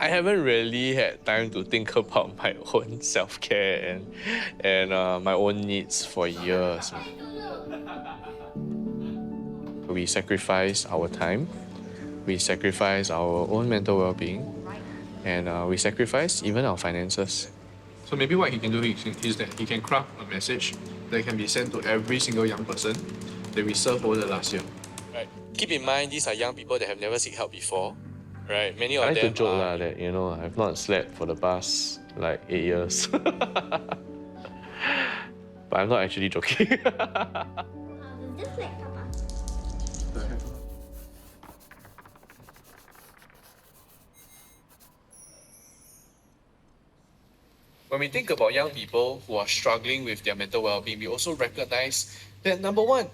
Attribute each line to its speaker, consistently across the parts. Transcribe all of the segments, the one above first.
Speaker 1: I haven't really had time to think about my own self-care and my own needs for years. We sacrifice our time, we sacrifice our own mental well-being, and we sacrifice even our finances. So maybe what he can do is that he can craft a message that can be sent to every single young person that we served over the last year. Right. Keep in mind, these are young people that have never sought help before. Right. Many of them. I like to joke that I've not slept for the past like 8 years. But I'm not actually joking.
Speaker 2: Just like Papa.
Speaker 1: When we think about young people who are struggling with their mental well-being, we also recognize that number one,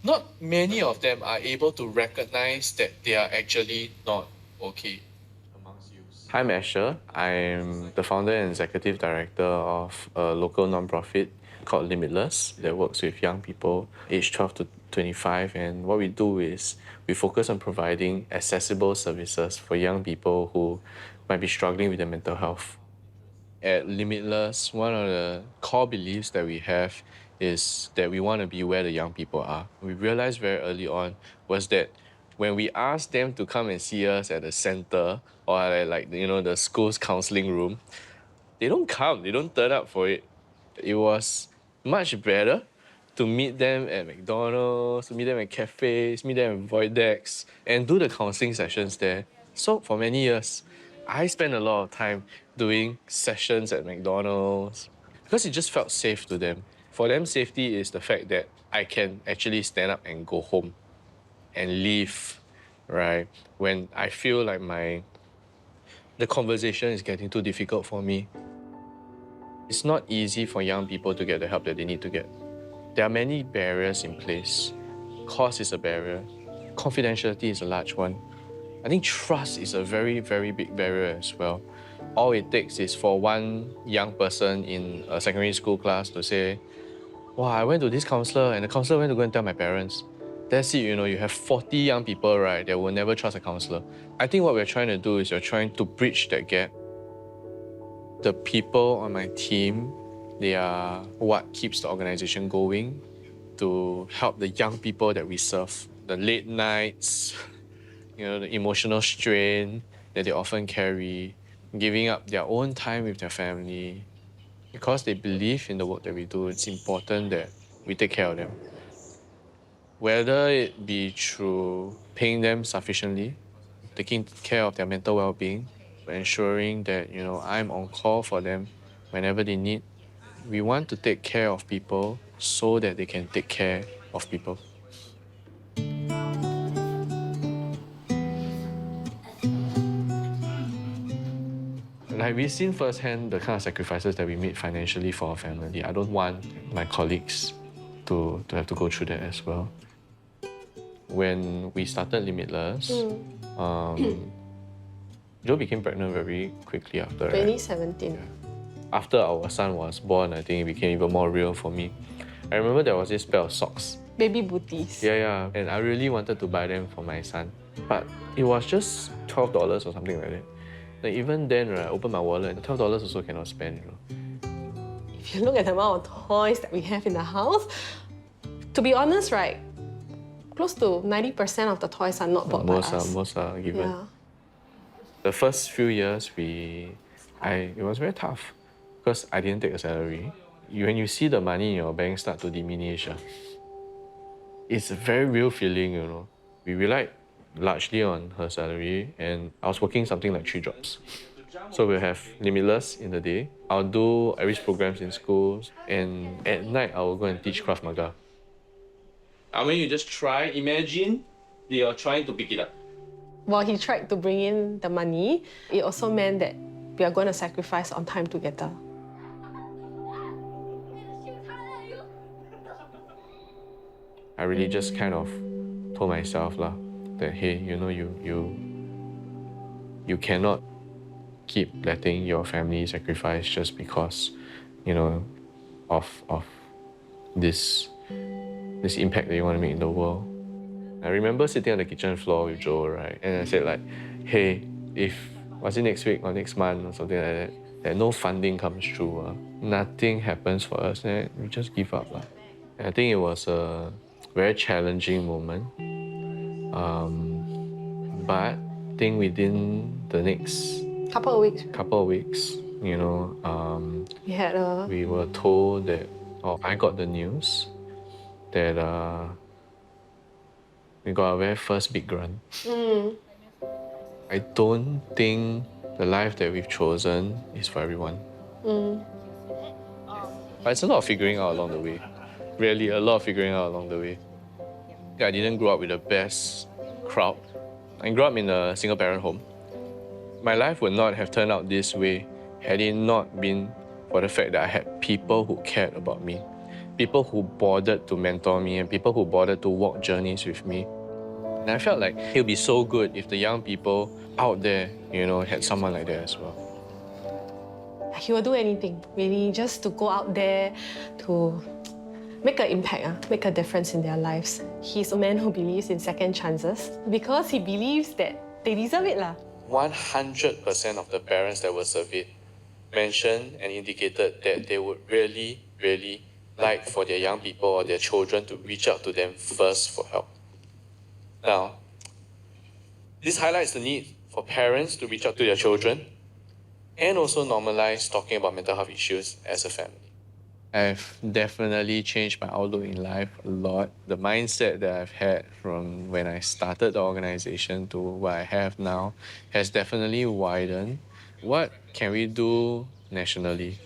Speaker 1: not many of them are able to recognize that they are actually not okay. Hi, I'm Asher. I'm the founder and executive director of a local nonprofit called Limitless that works with young people aged 12 to 25. And what we do is we focus on providing accessible services for young people who might be struggling with their mental health. At Limitless, one of the core beliefs that we have is that we want to be where the young people are. We realized very early on was that when we asked them to come and see us at the center or at the school's counseling room, they don't come, they don't turn up for it. It was much better to meet them at McDonald's, to meet them at cafes, meet them at void decks, and do the counseling sessions there. So for many years, I spent a lot of time doing sessions at McDonald's because it just felt safe to them. For them, safety is the fact that I can actually stand up and go home and leave, right? When I feel like the conversation is getting too difficult for me. It's not easy for young people to get the help that they need to get. There are many barriers in place. Cost is a barrier. Confidentiality is a large one. I think trust is a very, very big barrier as well. All it takes is for one young person in a secondary school class to say, wow, I went to this counselor and the counselor went to go and tell my parents. That's it, you have 40 young people, right, that will never trust a counselor. I think what we're trying to do is we're trying to bridge that gap. The people on my team, they are what keeps the organization going to help the young people that we serve. The late nights, the emotional strain that they often carry, giving up their own time with their family. Because they believe in the work that we do, it's important that we take care of them. Whether it be through paying them sufficiently, taking care of their mental well-being, ensuring that, I'm on call for them whenever they need. We want to take care of people so that they can take care of people. Like, we've seen firsthand the kind of sacrifices that we made financially for our family. I don't want my colleagues to have to go through that as well. When we started Limitless, Jo became pregnant very quickly after,
Speaker 3: 2017.
Speaker 1: Right? Yeah. After our son was born, I think it became even more real for me. I remember there was this pair of socks.
Speaker 3: Baby booties.
Speaker 1: Yeah. And I really wanted to buy them for my son. But it was just $12 or something like that. Like, even then, right, I opened my wallet and $12 also cannot spend,
Speaker 3: If you look at the amount of toys that we have in the house, to be honest, right, close to 90% of the toys are not bought by us.
Speaker 1: Most are given.
Speaker 3: Yeah.
Speaker 1: The first few years, it was very tough because I didn't take a salary. When you see the money in your bank start to diminish, it's a very real feeling, We relied largely on her salary, and I was working something like 3 jobs. So we'll have Limitless in the day. I'll do outreach programs in schools, and at night I will go and teach Krav Maga. I mean, you just try, imagine you're trying to pick it up.
Speaker 3: While he tried to bring in the money, it also meant that we are going to sacrifice on time together.
Speaker 1: I really just kind of told myself that, hey, you cannot keep letting your family sacrifice just because, of this impact that you want to make in the world. I remember sitting on the kitchen floor with Joe, right? And I said hey, if
Speaker 4: was it next week or next month or something like that no funding comes through, nothing happens for us, and we just give up. And I think it was a very challenging moment. But I think within the next
Speaker 3: Couple of weeks,
Speaker 4: couple of weeks,
Speaker 3: we had a
Speaker 4: we were told that, or I got the news that we got our very first big grant. I don't think the life that we've chosen is for everyone. But it's a lot of figuring out along the way. Really, a lot of figuring out along the way. I didn't grow up with the best crowd. I grew up in a single parent home. My life would not have turned out this way had it not been for the fact that I had people who cared about me, people who bothered to mentor me, and people who bothered to walk journeys with me. And I felt like it would be so good if the young people out there, had someone like that as well.
Speaker 3: he will do anything, really, just to go out there to make an impact, make a difference in their lives. He's a man who believes in second chances because he believes that they deserve it.
Speaker 4: 100% of the parents that were surveyed mentioned and indicated that they would really, really like for their young people or their children to reach out to them first for help. Now, this highlights the need for parents to reach out to their children and also normalize talking about mental health issues as a family. I've definitely changed my outlook in life a lot. The mindset that I've had from when I started the organization to what I have now has definitely widened. What can we do nationally?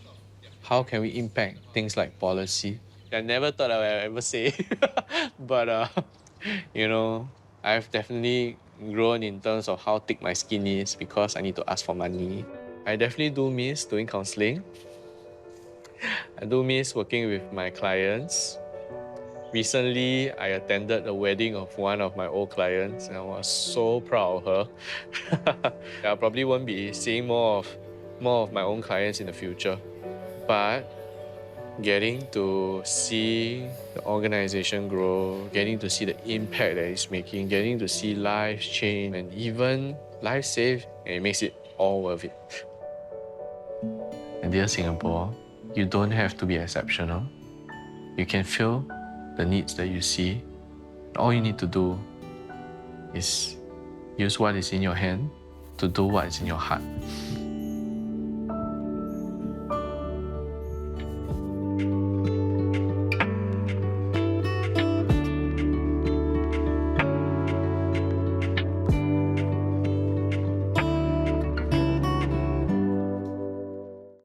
Speaker 4: How can we impact things like policy? I never thought I would ever say, but I've definitely grown in terms of how thick my skin is because I need to ask for money. I definitely do miss doing counseling. I do miss working with my clients. Recently, I attended the wedding of one of my old clients and I was so proud of her. I probably won't be seeing more of my own clients in the future. But getting to see the organization grow, getting to see the impact that it's making, getting to see lives change and even lives saved, and it makes it all worth it. And dear Singapore, you don't have to be exceptional. You can fill the needs that you see. All you need to do is use what is in your hand to do what is in your heart.